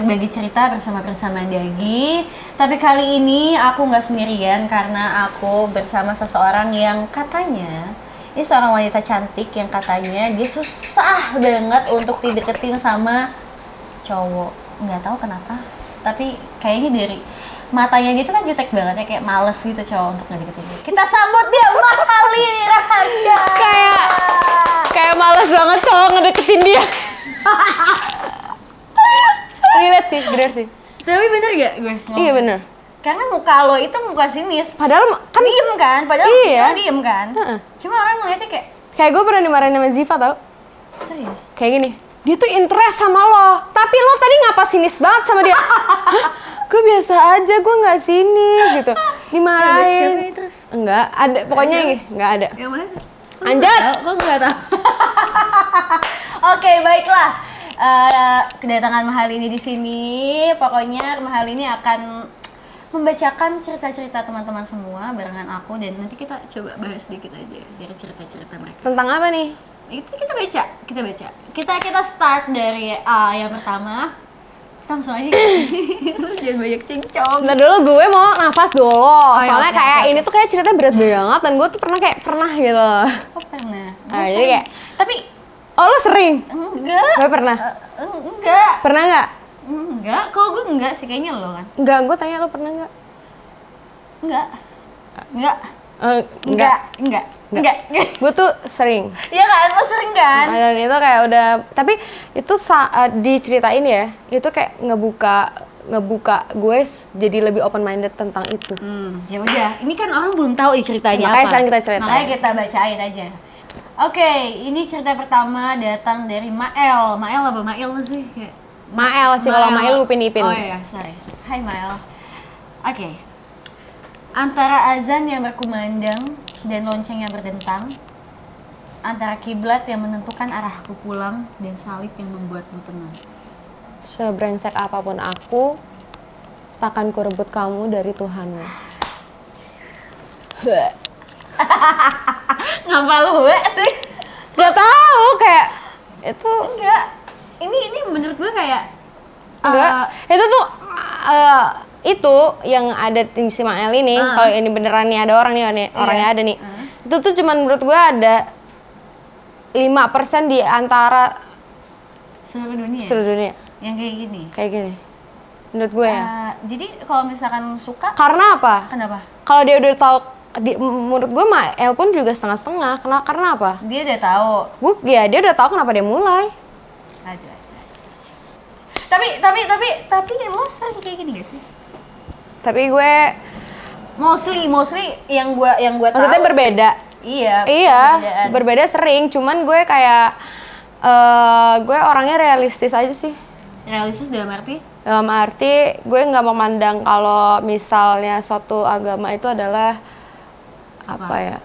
berbagi cerita bersama Dagi. Tapi kali ini aku nggak sendirian karena aku bersama seseorang yang katanya ini seorang wanita cantik yang katanya dia susah banget untuk dideketin sama cowok. Nggak tahu kenapa, tapi kayaknya dari matanya dia tuh kan jutek banget ya, kayak males gitu cowok untuk ngedeketin dia. Kita sambut dia, Mahalini Raharja. Kayak males banget cowok ngedeketin dia. Relate sih, bener sih. Tapi bener gak gue? Iya bener. Karena muka lo itu muka sinis. Padahal kan diem kan? Padahal iya. lo diem kan? Cuma orang ngeliatnya kayak gue pernah dimarahin sama Ziva tau? serius? Kayak gini, dia tuh interest sama lo, tapi lo tadi ngapa sinis banget sama dia? Gue biasa aja, gue nggak sinis gitu. Dimarahin. Terus? Enggak, ada pokoknya nggak ada. Yang mana? Anjat! Kok nggak tahu? Oke, baiklah. Kedatangan Mahalini di sini. Pokoknya Mahalini akan membacakan cerita-cerita teman-teman semua barengan aku, dan nanti kita coba bahas sedikit aja dari cerita-cerita mereka. Tentang apa nih? Itu kita baca. Kita start dari yang pertama. Kita langsung aja. Jangan banyak cincong. Bentar dulu, gue mau nafas dulu. Soalnya oke, kayak oke. ini tuh kayak ceritanya berat banget, dan gue tuh pernah gitu. Oh, pernah. Nah, jadi kayak, Tapi oh lo sering? enggak. Gue pernah. Enggak. Pernah nggak? Enggak. Kalau gue enggak sih, kayaknya lo kan. Enggak, gue tanya lo pernah nggak? Enggak. Enggak. Enggak. Enggak. Gue tuh sering. Iya kan, lo sering kan? Dan itu kayak udah, tapi itu saat diceritain ya, itu kayak ngebuka gue jadi lebih open minded tentang itu. Ya udah, ini kan orang belum tahu ceritanya Makanya apa. sekarang kita ceritain. Makanya kita bacain aja. Oke, ini cerita pertama datang dari Mael. Mael apa Mael sih? Kayak Mael sih, kalau Mael Upin Ipin. Oh iya, sorry. Hai Mael. Oke. Antara azan yang berkumandang dan lonceng yang berdentang, antara kiblat yang menentukan arahku pulang dan salib yang membuatmu tenang. Sebrengsek apapun aku, takkan kurebut kamu dari Tuhanmu. Ngapa lu sih? Gak tahu, kayak itu Enggak. Ini menurut gue kayak enggak. Itu tuh itu yang ada di si Mael ini. Kalau ini beneran nih ada orang nih, orangnya ada nih. Itu tuh cuman menurut gue ada 5% di antara seluruh dunia. seluruh dunia. Yang kayak gini. Kayak gini. Menurut gue ya. Jadi kalau misalkan suka, Karena apa? kenapa? Kalau dia udah tahu menurut gue Mael pun juga setengah-setengah. Karena apa? Dia udah tahu. Dia udah tahu kenapa dia mulai. Aduh. Tapi lo sering kayak gini gak sih? Tapi gue Mostly yang gue tahu. maksudnya berbeda. Iya. Iya, berbeda sering. Cuman gue kayak gue orangnya realistis aja sih. Realistis dalam arti? Dalam arti gue nggak memandang kalau misalnya suatu agama itu adalah apa ya,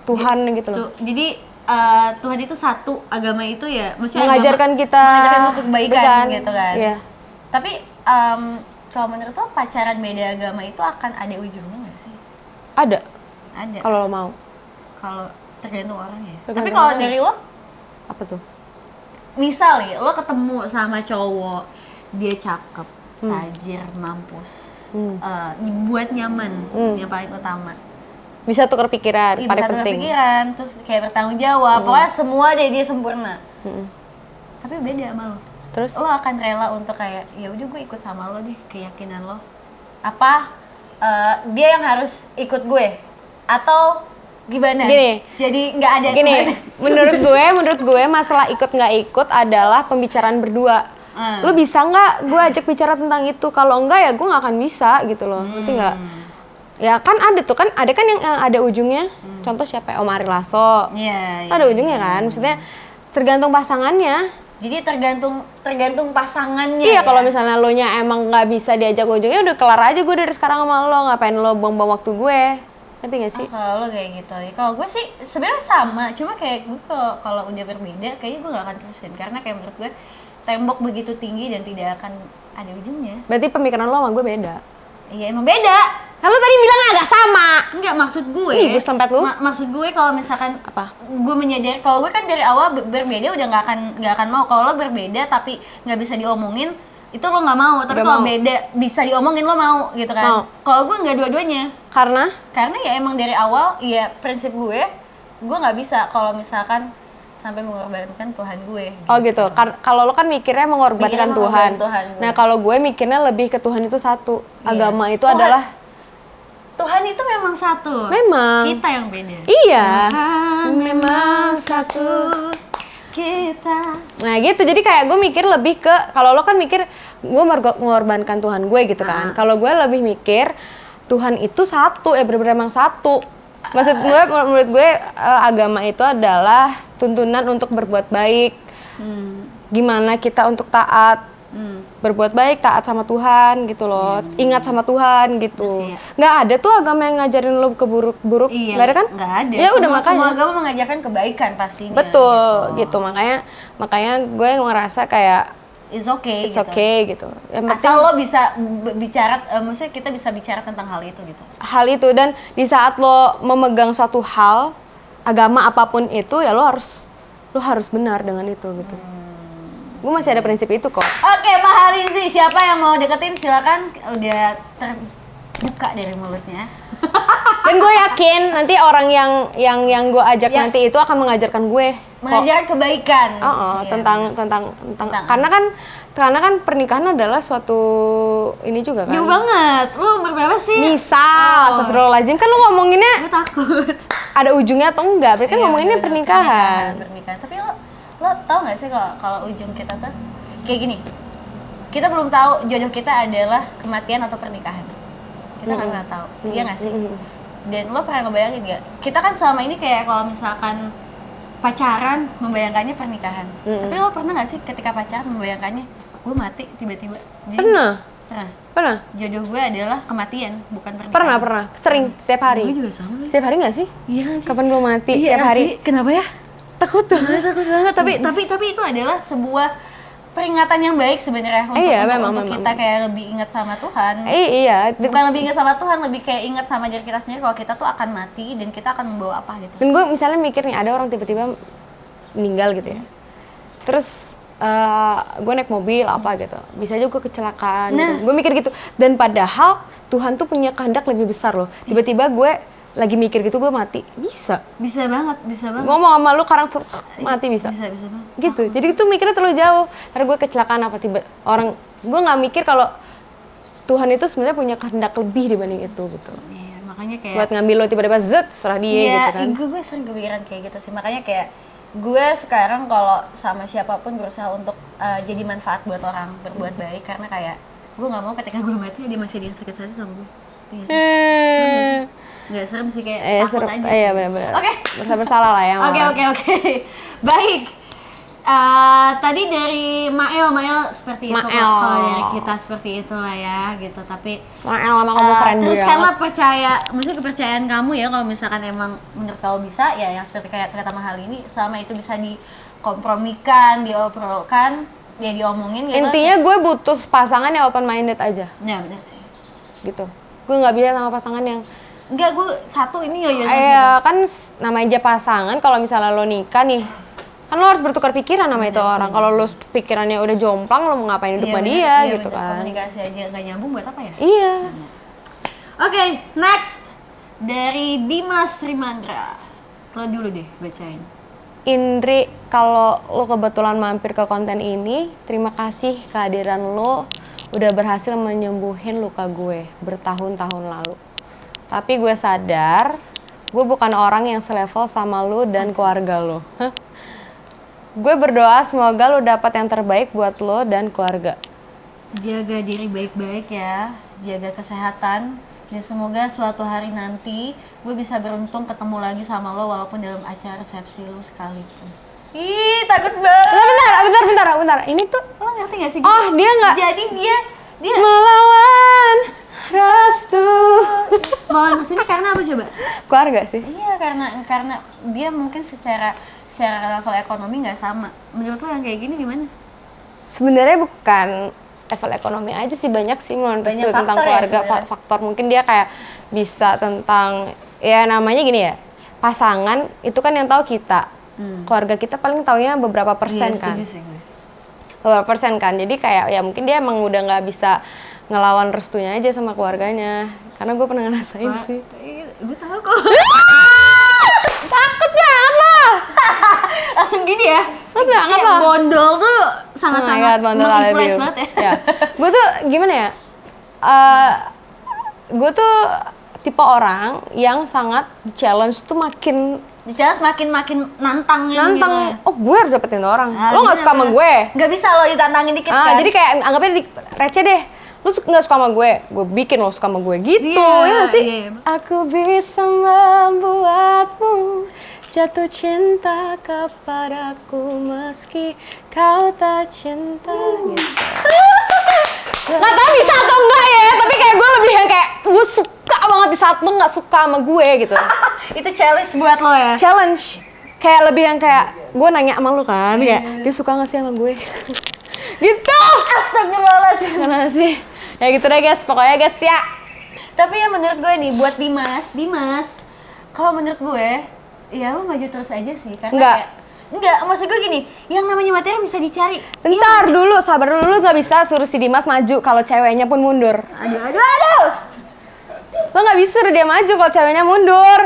Tuhan gitu loh. Jadi Tuhan itu satu, agama itu ya maksudnya Mengajarkan kita mengajarkan lo kebaikan bukan, gitu kan. iya. Tapi kalau menurut lo pacaran beda agama itu akan ada ujungnya nggak sih? Ada Ada. kalau lo mau. Kalau tergantung orang ya. Tergantung Tapi kalau orang. dari lo, Apa tuh? misal nih lo ketemu sama cowok, dia cakep, tajir, mampus, buat nyaman, yang paling utama. Bisa tukar pikiran, Iya, paling bisa penting. berpikiran, terus kayak bertanggung jawab, pokoknya semua deh dia sempurna. Tapi beda sama lo. Terus Lo akan rela untuk kayak ya udah gue ikut sama lo deh, keyakinan lo. Apa dia yang harus ikut gue atau gimana? Gini. Jadi nggak ada gini, menurut gue masalah ikut nggak ikut adalah pembicaraan berdua. Lo bisa nggak gue ajak bicara tentang itu? Kalau enggak ya gue nggak akan bisa gitu loh. Ngerti nggak? Ya kan ada tuh kan, ada kan yang ada ujungnya. Contoh siapa ya? Om Ari Lasso. Iya. Ada ujungnya kan? Maksudnya tergantung pasangannya. Jadi tergantung pasangannya. Iya, ya? kalau misalnya lo nya emang nggak bisa diajak ujungnya, udah kelar aja gue dari sekarang sama lo. Ngapain lo buang-buang waktu gue? Ngerti gak sih? Kalau lo kayak gitu, kalau gue sih sebenarnya sama, cuma kayak gue kalau udah berbeda, kayaknya gue gak akan terusin karena kayak menurut gue tembok begitu tinggi dan tidak akan ada ujungnya. Berarti pemikiran lo sama gue beda. Iya emang beda. Kan lo tadi bilang agak sama. Enggak, maksud gue. Ih, gue selempet lu. Maksud gue kalau misalkan Apa? gue menyadari kalau gue kan dari awal berbeda udah nggak akan mau. Kalau lo berbeda tapi nggak bisa diomongin, itu lo nggak mau, tapi Nggak kalau mau. beda bisa diomongin lo mau gitu kan. Mau. Kalau gue nggak dua-duanya, Karena karena ya emang dari awal ya prinsip gue nggak bisa kalau misalkan sampai mengorbankan Tuhan gue. oh gitu. Kalau lo kan mikirnya mengorbankan Mikirnya Tuhan. mengorbankan Tuhan gue. Nah, kalau gue mikirnya lebih ke Tuhan itu satu. Iya. Agama itu Tuhan- adalah Tuhan itu memang satu. memang. Kita yang beda. Iya. Tuhan Memang satu. Kita. Nah gitu, jadi kayak gue mikir lebih ke, kalau lo kan mikir gue mengorbankan Tuhan gue gitu kan. Kalau gue lebih mikir Tuhan itu satu, bener-bener emang satu. Maksud gue, menurut gue agama itu adalah tuntunan untuk berbuat baik. Gimana kita untuk taat, berbuat baik, taat sama Tuhan gitu loh. Ingat sama Tuhan gitu. Iya sih, ya. Nggak ada tuh agama yang ngajarin lo ke buruk-buruk. Iya, Nggak ada kan? Nggak ada. Ya udah Semua makanya. agama mengajarkan kebaikan pastinya. Betul gitu. Makanya gue ngerasa kayak It's okay. it's gitu. okay gitu. Yang penting Asal lo bisa bicara, maksudnya kita bisa bicara tentang hal itu gitu. hal itu, dan di saat lo memegang suatu hal, agama apapun itu ya lo harus benar dengan itu gitu. Gue masih ada prinsip itu kok. Oke, Pak Harizi, siapa yang mau deketin silakan, udah terbuka dari mulutnya. Dan gue yakin nanti orang yang gue ajak Ya. nanti itu akan mengajarkan gue kok. Mengajarkan kebaikan. Iya. tentang Tentang. karena kan pernikahan adalah suatu ini juga kan. Jauh banget. Lu umur berapa sih? Misal, astagfirullahaladzim, kan lu ngomonginnya Gue takut. ada ujungnya atau enggak? Berarti kan Iya, ngomonginnya bener-bener pernikahan. Pernikahan. Tapi lo tau gak sih kalau ujung kita tuh kayak gini. Kita belum tahu jodoh kita adalah kematian atau pernikahan. Kita nggak pernah tahu. Iya nggak sih? Dan lo pernah ngebayangin gak? Kita kan selama ini kayak kalau misalkan pacaran membayangkannya pernikahan. Tapi lo pernah nggak sih ketika pacaran membayangkannya gue mati tiba-tiba? Jadi, Pernah. Pernah. Jodoh gue adalah kematian, bukan pernikahan. Pernah. Sering, setiap hari. Gue juga sama. Setiap hari nggak sih? Iya. Kapan lu mati? Iya Setiap hari. sih. Kenapa ya? Takut tuh. Takut banget. Tapi itu adalah sebuah peringatan yang baik sebenarnya untuk, Iya, untuk, memang, untuk memang. kita kayak lebih ingat sama Tuhan. Iya. Bukan lebih ingat sama Tuhan, lebih kayak ingat sama diri kita sendiri kalau kita tuh akan mati dan kita akan membawa apa gitu. Dan gue misalnya mikir nih, ada orang tiba-tiba meninggal gitu ya. Terus gue naik mobil apa gitu, bisa juga kecelakaan. Nah. Gitu. Gue mikir gitu. Dan padahal Tuhan tuh punya kehendak lebih besar loh. Tiba-tiba gue lagi mikir gitu, gue mati. Bisa. Bisa banget. Ngomong sama lu sekarang mati bisa. Bisa banget. Gitu. Jadi itu mikirnya terlalu jauh. Karena gue kecelakaan apa tiba orang, gue nggak mikir kalau Tuhan itu sebenarnya punya kehendak lebih dibanding itu gitu. Iya, makanya kayak Buat ngambil lo tiba-tiba zet serah dia iya, gitu kan. gue sering kepikiran kayak gitu sih. Makanya kayak gue sekarang kalau sama siapapun berusaha untuk jadi manfaat buat orang, berbuat baik, karena kayak gue nggak mau ketika gue mati dia masih ada yang sakit hati sama gue. Iya sih. Nggak serem sih, kayak takut aja sih. Iya benar-benar. Oke. Bersalah lah ya. Oke. Baik. Tadi dari Mael seperti itu. Mael. Kalau dari kita seperti itulah ya gitu. Tapi Mael lama kamu keren terus banget. karena percaya, maksudnya kepercayaan kamu ya, kalau misalkan emang menurut kamu bisa ya, yang seperti kayak kata hal ini, selama itu bisa dikompromikan, diobrolkan, ya diomongin gitu. Intinya gue butuh pasangan yang open minded aja Ya benar sih. gitu. Gue nggak bisa sama pasangan yang Enggak, gue satu ini ya. kan namanya aja pasangan. Kalau misalnya lo nikah nih, kan lo harus bertukar pikiran sama itu orang. Kalau lo pikirannya udah jomplang, lo mau ngapain hidup sama dia gitu kan. Komunikasi aja nggak nyambung buat apa ya? Iya. Oke, next dari Dimas Trimandra. Lo dulu deh bacain. Indri, kalau lo kebetulan mampir ke konten ini, terima kasih kehadiran lo udah berhasil menyembuhin luka gue bertahun-tahun lalu. Tapi gue sadar, gue bukan orang yang selevel sama lo dan keluarga lo. Gue berdoa semoga lo dapat yang terbaik buat lo dan keluarga. Jaga diri baik-baik ya, jaga kesehatan, dan semoga suatu hari nanti gue bisa beruntung ketemu lagi sama lo walaupun dalam acara resepsi lo sekalipun. Ih, takut banget. Bentar. Ini tuh Lo ngerti gak sih? Oh, dia nggak- Jadi dia melawan restu. mau kesini karena apa coba? Keluarga sih. Iya, karena dia mungkin secara level ekonomi nggak sama. Menurut lo yang kayak gini gimana? Sebenarnya bukan level ekonomi aja sih, banyak sih menurut Banyak tentang faktor ya keluarga, sebenarnya. faktor mungkin dia kayak bisa tentang ya namanya gini ya, pasangan itu kan yang tahu kita. Keluarga kita paling taunya beberapa persen Iya, kan. setuju sih gue. beberapa persen kan. Jadi kayak ya mungkin dia emang udah nggak bisa ngelawan restunya aja sama keluarganya. Karena gue pernah ngerasain sih. Gue tahu kok. Takut banget lah. Langsung gini ya. Enggak Kayak lah. bondol tuh Oh my sama-sama God, bondol I love menginfluence you. banget ya. Ya. Gue tuh gimana ya? Gue tuh tipe orang yang sangat challenge tuh makin Jelas makin nantang gitu ya. nantang. Oh, gue harus dapetin orang. Ah, Lo nggak suka sama gue? Gak bisa lo ditantangin dikit kan. Jadi kayak anggapnya receh deh. Lu nggak suka sama gue bikin lo suka sama gue gitu. Iya, Ya nggak sih? iya. Aku bisa membuatmu jatuh cinta kepadaku meski kau tak cinta gitu. Nggak tahu bisa atau enggak ya, tapi kayak gue lebih yang kayak gue suka banget di saat lo nggak suka sama gue gitu. Itu challenge buat lo ya. Challenge kayak lebih yang kayak gue nanya sama lu kan kayak dia suka nggak sih sama gue gitu. Astagfirullahaladzim. Gimana sih ya gitu deh guys, pokoknya guys ya. Tapi ya menurut gue nih buat Dimas, kalau menurut gue ya lo maju terus aja sih karena enggak, maksud gue gini, yang namanya materi bisa dicari. Bentar dulu, sabar dulu, lu nggak bisa suruh si Dimas maju kalau ceweknya pun mundur. Aduh. Lo nggak bisa suruh dia maju kalau ceweknya mundur.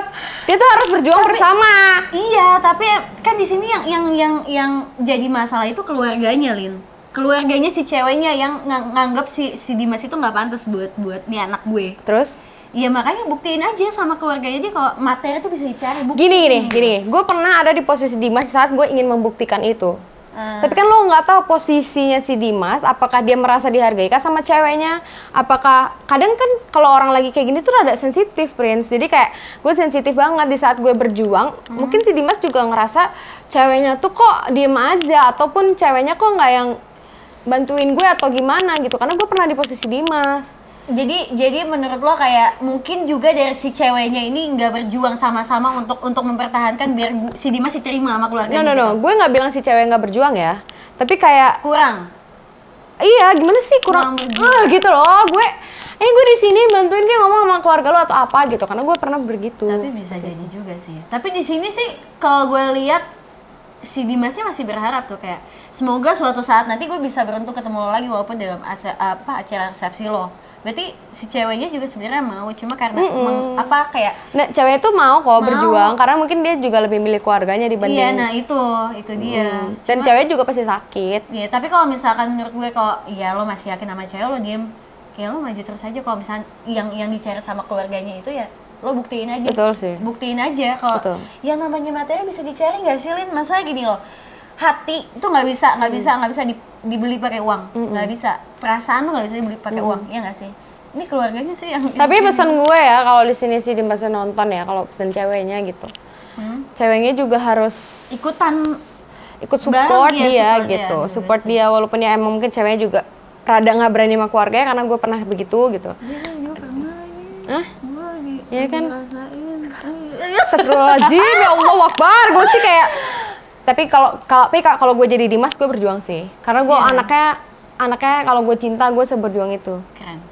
Dia tuh harus berjuang bersama. Iya, tapi kan di sini yang jadi masalah itu keluarganya, Lin. Keluarganya si ceweknya yang nganggap si Dimas itu nggak pantas buat nih anak gue. Terus? Ya makanya buktiin aja sama keluarganya dia kalau materi itu bisa dicari. Gini. Gue pernah ada di posisi Dimas saat gue ingin membuktikan itu. Tapi kan lo nggak tahu posisinya si Dimas, apakah dia merasa dihargai kah sama ceweknya? Apakah kadang kan kalau orang lagi kayak gini tuh rada sensitif, Prince. Jadi kayak gue sensitif banget di saat gue berjuang. Mungkin si Dimas juga ngerasa ceweknya tuh kok diem aja, ataupun ceweknya kok nggak yang bantuin gue atau gimana gitu. Karena gue pernah di posisi Dimas. Jadi menurut lo kayak mungkin juga dari si ceweknya ini nggak berjuang sama-sama untuk mempertahankan biar si Dimas diterima sama keluarganya. No. Gue nggak bilang si cewek nggak berjuang ya. Tapi kayak Kurang. iya, gimana sih kurang gitu loh. Gue di sini bantuin dia ngomong sama keluarga lo atau apa gitu. Karena gue pernah begitu. Tapi bisa jadi juga sih. Tapi di sini sih kalau gue lihat si Dimasnya masih berharap tuh kayak semoga suatu saat nanti gue bisa beruntung ketemu lo lagi walaupun dalam acara resepsi lo. Berarti si ceweknya juga sebenarnya mau, cuma karena cewek itu mau kok berjuang karena mungkin dia juga lebih milih keluarganya dibanding. Iya, nah itu dia. Dan cewek juga pasti sakit. Iya, tapi kalau misalkan menurut gue kalau ya lo masih yakin sama cewek lo diem, kayak lo maju terus aja. Kalau misalkan yang dicari sama keluarganya itu ya lo buktiin aja. Betul sih. Buktiin aja kalau yang namanya materi bisa dicari nggak sih, Lin? Masalah gini loh. Hati itu nggak bisa dibeli pakai uang, nggak bisa. Perasaan tuh nggak bisa dibeli pakai uang, ya nggak sih? Ini keluarganya sih yang. Tapi pesan gue ya kalau di sini sih Dimas nonton ya, kalau dan ceweknya gitu, ceweknya juga harus ikut support dia gitu, support dia walaupun ya emang mungkin ceweknya juga rada nggak berani sama keluarganya karena gue pernah begitu gitu. Iya pernah ini. Iya kan? Sekarang astagfirullahaladzim, ya Allah Akbar. Gue sih kayak tapi kalau gue jadi Dimas gue berjuang sih karena gue anaknya kalau gue cinta gue seberjuang itu. Keren.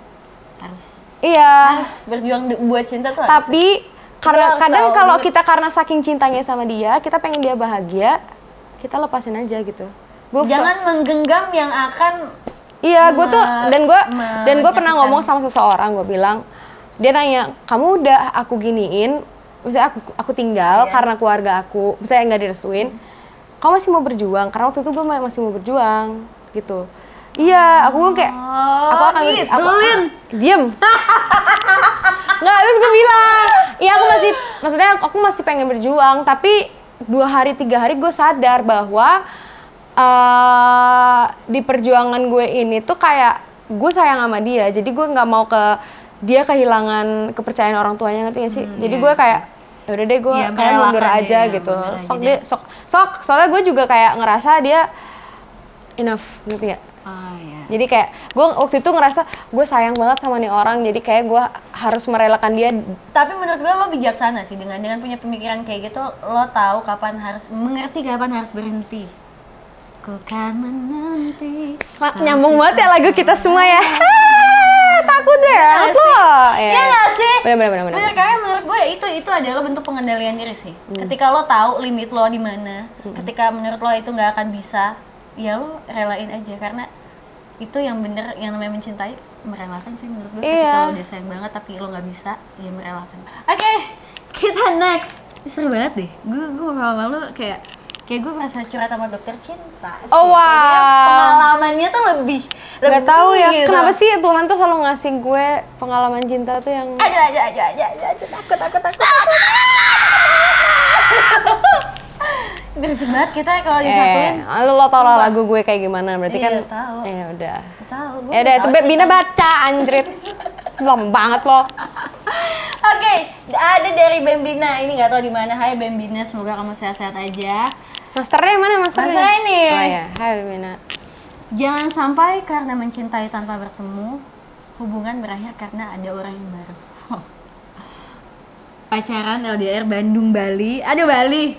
Harus berjuang buat cinta tuh. Tapi karena kadang kalau kita karena saking cintanya sama dia, kita pengen dia bahagia, kita lepasin aja gitu. Jangan menggenggam yang akan. Iya, gue tuh dan gue pernah ngomong sama seseorang, gue bilang, dia nanya, kamu udah aku giniin, misalnya aku tinggal karena keluarga aku, misalnya nggak direstuin, kamu masih mau berjuang? Karena waktu itu gue masih mau berjuang, gitu. Iya, aku kayak, aku akan diem. Nggak, terus gue bilang, iya aku masih pengen berjuang, tapi 2 hari 3 hari gue sadar bahwa di perjuangan gue ini tuh kayak gue sayang sama dia, jadi gue nggak mau dia kehilangan kepercayaan orang tuanya, ngerti gak sih? Jadi gue kayak ya udah deh gue kayak mundur aja gitu. Soalnya gue juga kayak ngerasa dia enough, ngerti gak? Jadi kayak gue waktu itu ngerasa gue sayang banget sama nih orang, jadi kayak gue harus merelakan dia. Tapi menurut gue lo bijaksana sih dengan punya pemikiran kayak gitu, lo tahu mengerti kapan harus berhenti. Ku kan menanti. Nyambung banget ya lagu kita semua ya. Takut ya aku. Iya nggak sih? Bener. Karena menurut gue itu adalah bentuk pengendalian diri sih. Ketika lo tahu limit lo di mana, ketika menurut lo itu nggak akan bisa, ya lo relain aja, karena itu yang bener, yang namanya mencintai merelakan sih menurut gue. Iya. Ketika lo udah sayang banget tapi lo nggak bisa, ya merelakan. Oke, kita next. Seru banget deh, gue malu kayak gue merasa curhat sama dokter cinta sih. Oh, wow. Kayaknya pengalamannya tuh lebih Gak tahu ya, gitu. kenapa sih Tuhan tuh selalu ngasih gue pengalaman cinta tuh yang aja, takut. Berisik banget kita kalau disatuin. lo tau lah lagu gue kayak gimana, berarti Iya, kan tahu. ya udah. Tahu, gue Ya udah, tahu itu sih. Bina baca anjrit. Lem banget lo. Oke, ada dari Bembina. Ini nggak tahu di mana. Hai Bembina, semoga kamu sehat-sehat aja. Masternya mana masternya? Masternya ini. Oh ya, hai Bina. Jangan sampai karena mencintai tanpa bertemu, hubungan berakhir karena ada orang yang baru. Pacaran LDR Bandung Bali. Aduh Bali.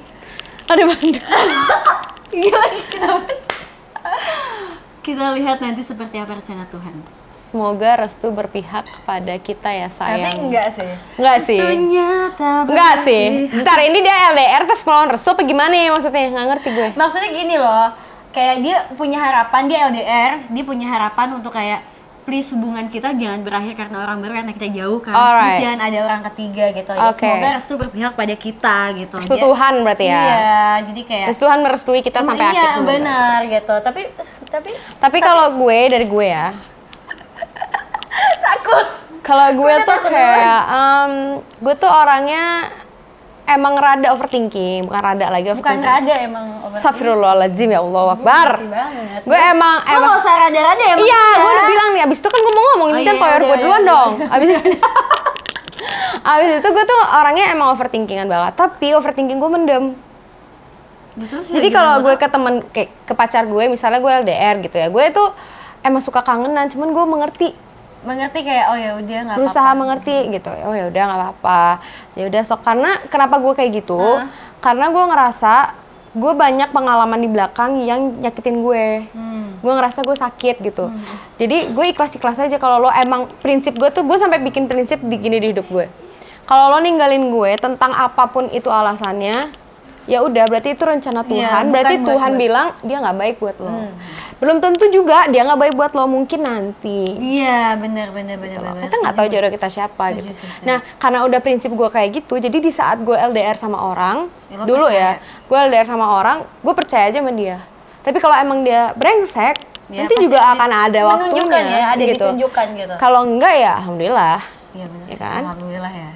Aduh Banda. Iya lagi kenapa? Kita lihat nanti seperti apa rencana Tuhan. Semoga restu berpihak kepada kita ya sayang. Tapi enggak sih. Enggak sih. Ternyata Enggak sih. berarti- Bentar, ini dia LDR terus melawan restu apa gimana ya maksudnya? Nggak ngerti gue. Maksudnya gini loh, kayak dia punya harapan, dia LDR, dia punya harapan untuk kayak please hubungan kita jangan berakhir karena orang baru, karena kita jauh kan. Alright. Please jangan ada orang ketiga gitu. Ya, Oke. semoga restu berpihak pada kita gitu. Restu Dia- Tuhan berarti ya. Iya, jadi kayak Terus Tuhan merestui kita sampai iya, akhir semoga. benar gitu. Tapi Tapi kalau dari gue ya, takut. kalau gue Udah tuh takut kayak, gue tuh orangnya emang rada overthinking, bukan rada lagi Bukan overthinking. rada emang. Astagfirullahaladzim ya Allah Akbar. Makasih banget. Gue emang Lo nggak usah rada-rada ya. iya, gue udah bilang nih, abis itu kan gue mau ngomong, ini Oh, kan iya, power iya, gue iya, duluan iya. dong. Abis itu gue tuh orangnya emang overthinkingan banget, tapi overthinking gue mendem. Betul sih. Jadi kalau gue ke temen, kayak ke pacar gue, misalnya gue LDR gitu ya, gue tuh emang suka kangenan, cuman gue mengerti kayak oh ya udah nggak berusaha apa-apa. mengerti gitu. Oh ya udah nggak apa-apa. Ya udah sok, karena kenapa gue kayak gitu? Karena gue ngerasa gue banyak pengalaman di belakang yang nyakitin gue. Gue ngerasa gue sakit gitu. Jadi gue ikhlas-ikhlas aja kalau lo emang prinsip gue tuh, gue sampai bikin prinsip di gini di hidup gue. Kalau lo ninggalin gue tentang apapun itu alasannya, ya udah berarti itu rencana Iya, Tuhan. bukan Berarti buat Tuhan gue. bilang dia nggak baik buat lo. Belum tentu juga dia nggak baik buat lo, mungkin nanti. Iya, benar. Kita nggak tahu jodoh kita siapa Setuju, gitu. setuju. Nah, karena udah prinsip gue kayak gitu, jadi di saat gue LDR sama orang, Ya, lo dulu percaya. ya, gue LDR sama orang, gue percaya aja sama dia. Tapi kalau emang dia brengsek, Ya, nanti pasti juga akan ada waktunya. menunjukkan ya, ada gitu. ditunjukkan gitu. Kalau enggak ya, alhamdulillah. Iya benar. Ya sih. kan? Alhamdulillah ya.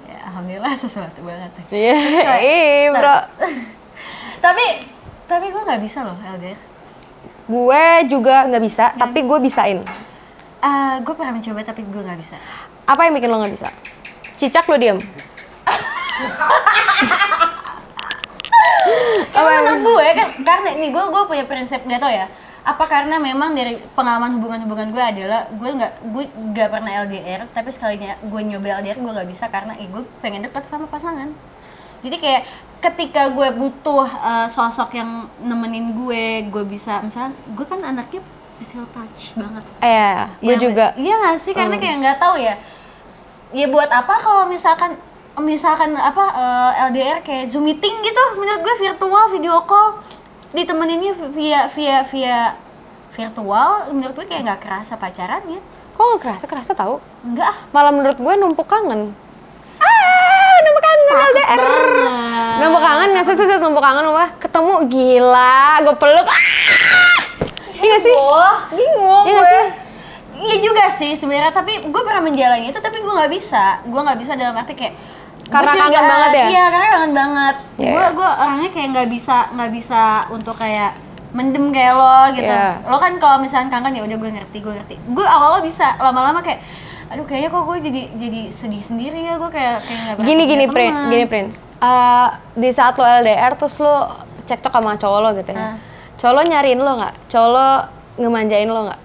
Ya, alhamdulillah sesuatu banget. Iya, ih bro. Tapi gue nggak bisa loh LDR. Gue juga nggak bisa, tapi gue bisain. Gue pernah mencoba tapi gue nggak bisa. Apa yang bikin lo nggak bisa? Cicak lo diem. Karena menurut gue kan, karena ini gue punya prinsip, nggak tau ya. Apa karena memang dari pengalaman hubungan gue adalah gue nggak pernah LDR, tapi sekalinya gue nyoba LDR gue nggak bisa karena gue pengen deket sama pasangan. Jadi kayak ketika gue butuh sosok yang nemenin gue bisa, misalnya gue kan anaknya physical touch banget. Gue juga. Iya nggak sih, karena kayak nggak tahu ya. Ya buat apa kalau misalkan LDR kayak Zoom meeting gitu, menurut gue virtual video call ditemeninnya via virtual, menurut gue kayak nggak kerasa pacarannya. Kok nggak kerasa tahu? Enggak ah. Malah menurut gue numpuk kangen. Numpuk kangen LDR. Numpuk kangen, nggak numpuk kangen apa? Ketemu gila, gue peluk. Iya nggak sih? Bingung Iya nggak gue. sih? Iya juga sih sebenarnya, tapi gue pernah menjalani itu, tapi gue nggak bisa dalam arti kayak Karena gua kangen curigaan. banget ya? Iya, karena kangen banget. Iya. Gue orangnya kayak nggak bisa untuk kayak mendem kayak lo gitu. Iya. Lo kan kalau misalnya kangen ya udah gue ngerti. Gue awal bisa, lama-lama kayak aduh kayaknya kok gue jadi sedih sendiri ya, gue kayak nggak berasa Gini punya teman. Prince. Di saat lo LDR terus lo cekcok sama cowok lo gitu ya. Cowok lo nyariin lo nggak? Cowok lo ngemanjain lo nggak?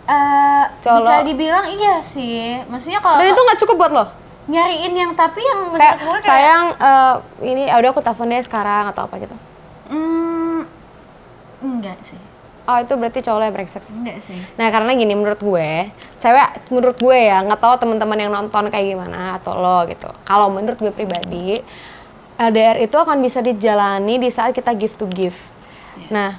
Colo. Bisa dibilang iya sih, maksudnya kalau Dan itu nggak cukup buat lo? nyariin yang, tapi yang menurut Kayak gue kayak sayang, ini udah aku telepon deh sekarang atau apa gitu. Enggak sih, Oh itu berarti cowok lo yang brengsek sih. enggak sih. Nah karena gini, menurut gue, cewek menurut gue ya, nggak tahu teman-teman yang nonton kayak gimana atau lo gitu. Kalau menurut gue pribadi, LDR itu akan bisa dijalani di saat kita give to give. Yes. Nah,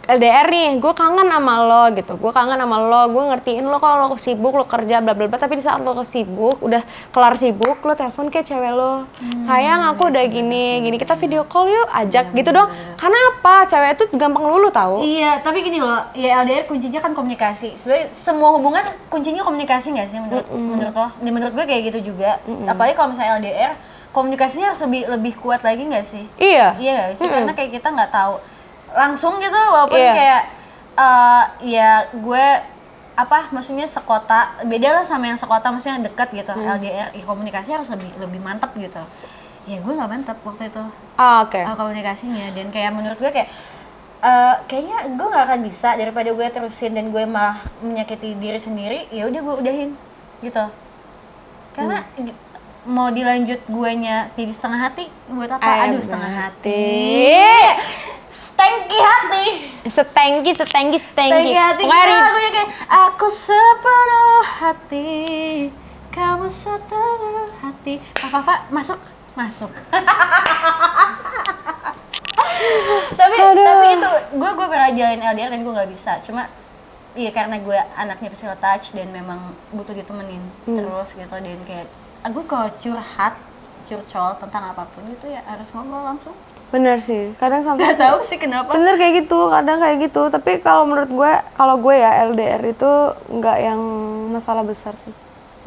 LDR nih, gue kangen sama lo gitu, gue ngertiin lo kalau lo sibuk, lo kerja bla bla bla, tapi di saat lo sibuk, udah kelar sibuk, lo telepon kayak cewek lo, sayang aku udah gini, kita video call yuk, ajak gitu dong. Karena apa? Cewek itu gampang lulu tahu. Iya, tapi gini loh, ya LDR kuncinya kan komunikasi. Sebenarnya semua hubungan kuncinya komunikasi nggak sih menurut lo? Ya, menurut gue kayak gitu juga. Apalagi kalau misalnya LDR, komunikasinya harus lebih kuat lagi nggak sih? Iya. Iya nggak sih? Karena kayak kita nggak tahu langsung gitu, walaupun kayak ya gue maksudnya sekota, beda lah sama yang sekota, maksudnya dekat gitu. LDR, ya komunikasi harus lebih mantap gitu. Ya gue nggak mantap waktu itu. Oke. Komunikasinya, dan kayak menurut gue kayak kayaknya gue nggak akan bisa, daripada gue terusin dan gue malah menyakiti diri sendiri, ya udah gue udahin gitu. Karena mau dilanjut guenya jadi setengah hati buat apa? Aduh, setengah hati. Setengki hati. Setengki hati. Lagunya kayak aku sepenuh hati, kamu setengah hati. Apa masuk. tapi itu gue pernah jalin LDR dan gue nggak bisa. Cuma iya karena gue anaknya physical touch dan memang butuh ditemenin terus gitu, dan kayak gue kalau curcol tentang apapun gitu ya harus ngobrol langsung. Bener sih, kadang sampai Gak tahu sih kenapa. bener kayak gitu, kadang kayak gitu. Tapi kalau menurut gue ya LDR itu nggak yang masalah besar sih.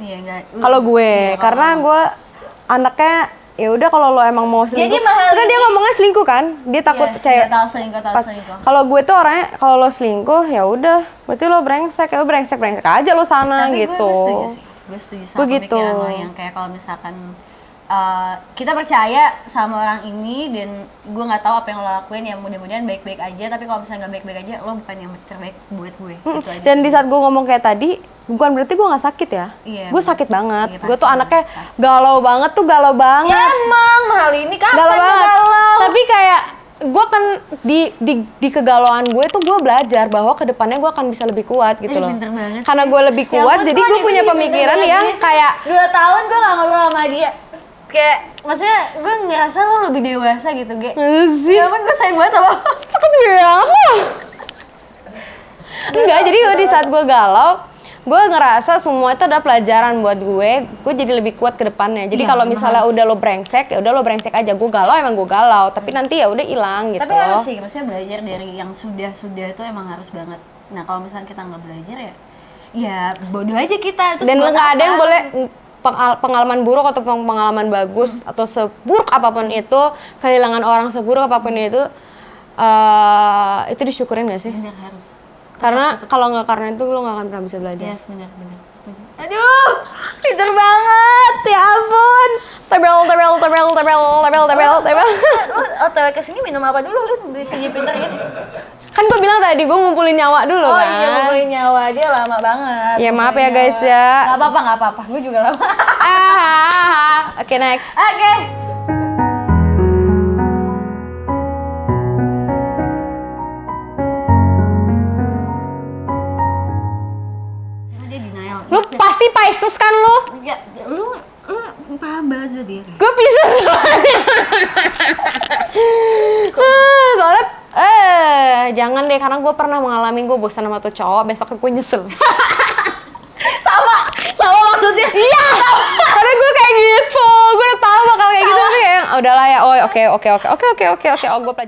Iya nggak. Kalau gue, karena gue anaknya ya udah, kalau lo emang mau selingkuh. Jadi mahal kan dia ngomongnya selingkuh kan, dia takut cewek. Tahu selingkuh. Kalau gue tuh orangnya, kalau lo selingkuh ya udah, berarti lo brengsek aja lo sana. Tapi gitu. Gue setuju sama pemikiran lo yang kayak kalau misalkan kita percaya sama orang ini dan gue nggak tahu apa yang lo lakuin, ya mudah-mudahan baik-baik aja. Tapi kalau misalnya nggak baik-baik aja, lo bukan yang terbaik buat gue. Gitu aja. Dan di saat gue ngomong kayak tadi, bukan berarti gue nggak sakit ya. Iya, gue sakit banget. Iya, Gue tuh anaknya galau banget. Ya emang hal ini kapan galau banget. galau? Tapi kayak gue kan di kegalauan gue tuh gue belajar bahwa kedepannya gue akan bisa lebih kuat gitu loh. Pinter banget Karena gue lebih kuat, jadi gue punya pemikiran yang kayak 2 tahun gue gak ngobrol sama dia. Kayak maksudnya gue ngerasa lo lebih dewasa gitu, Ge. sih. Ya ampun, gue sayang banget sama lo. Takut aku. Enggak, jadi di saat gue galau, gue ngerasa semua itu ada pelajaran buat gue jadi lebih kuat ke depannya. Jadi kalau misalnya udah lo brengsek, ya udah lo brengsek aja. Gue galau emang gue galau, tapi nanti ya udah hilang gitu. Tapi harus sih, maksudnya belajar dari yang sudah itu emang harus banget. Nah kalau misalnya kita nggak belajar ya bodoh aja kita. Terus dan nggak ada yang boleh pengalaman buruk atau pengalaman bagus atau seburuk apapun itu, kehilangan orang seburuk apapun itu disyukurin nggak sih? Bener, harus. Karena kalau nggak karena itu lo nggak akan pernah bisa belajar. Yes, bener. Aduh, pinter banget, ya ampun. Tebel. Lu OTW kesini minum apa dulu? Lu bisa jadi pinter gitu. Kan gue bilang tadi gue ngumpulin nyawa dulu kan. Oh iya, ngumpulin nyawa, dia lama banget. Ya maaf ya guys ya. Gak apa-apa, gue juga lama. Oke, next. Oke. Dia denial. Lu pasti Pisces kan lu? Ya, lu paham banget zodiak. Gue Pisces. Soalnya jangan deh, karena gue pernah mengalami gue bosan sama tuh cowok, besoknya gue nyesel. sama maksudnya. Iya, karena gue kayak gitu, gue udah tahu bakal kayak gitu, tapi kayak udahlah ya. Oh oke, gue pelajari.